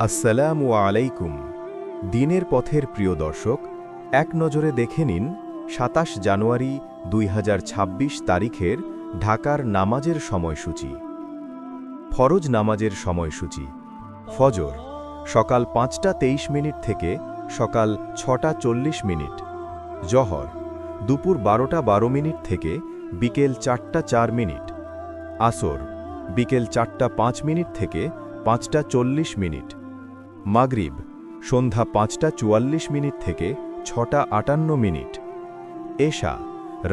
আসসালামু আলাইকুম। দিনের পথের প্রিয় দর্শক, এক নজরে দেখে নিন ২৭ জানুয়ারি ২০২৬ তারিখের ঢাকার নামাজের সময়সূচি। ফরজ নামাজের সময়সূচি: ফজর সকাল ৫টা ২৩ মিনিট থেকে সকাল ৬টা ৪০ মিনিট, জহর দুপুর ১২টা ১২ মিনিট থেকে বিকেল ৪টা ৪ মিনিট, আসর বিকেল ৪টা ৫ মিনিট থেকে ৫টা ৪০ মিনিট, মাগরিব সন্ধ্যা ৫টা ৪৪ মিনিট থেকে ৬টা ৫৮ মিনিট, এশা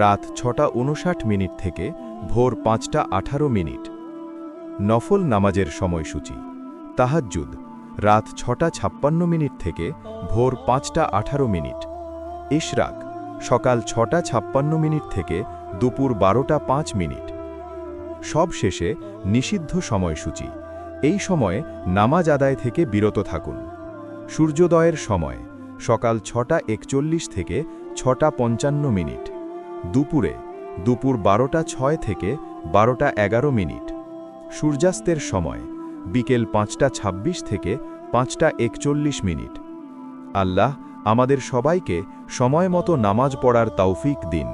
রাত ৬টা ৫৯ মিনিট থেকে ভোর ৫টা ১৮ মিনিট। নফল নামাজের সময়সূচি: তাহাজ্জুদ রাত ৬টা ৫৬ মিনিট থেকে ভোর ৫টা ১৮ মিনিট, ইশরাক সকাল ৬টা ৫৬ মিনিট থেকে দুপুর ১২টা ৫ মিনিট। সবশেষে নিষিদ্ধ সময়সূচি: এই সময়ে নামাজ আদায় থেকে বিরত থাকুন। সূর্যোদয়ের সময় সকাল ৬টা ৪১ থেকে ৬টা ৫৫ মিনিট, দুপুর ১২টা ৬ থেকে ১২টা ১১ মিনিট, সূর্যাস্তের সময় বিকেল ৫টা ২৬ থেকে ৫টা ৪১ মিনিট। আল্লাহ আমাদের সবাইকে সময়মতো নামাজ পড়ার তৌফিক দিন।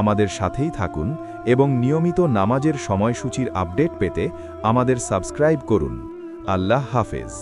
আমাদের সাথেই থাকুন এবং নিয়মিত নামাজের সময়সূচির আপডেট পেতে আমাদের সাবস্ক্রাইব করুন। আল্লাহ হাফেজ।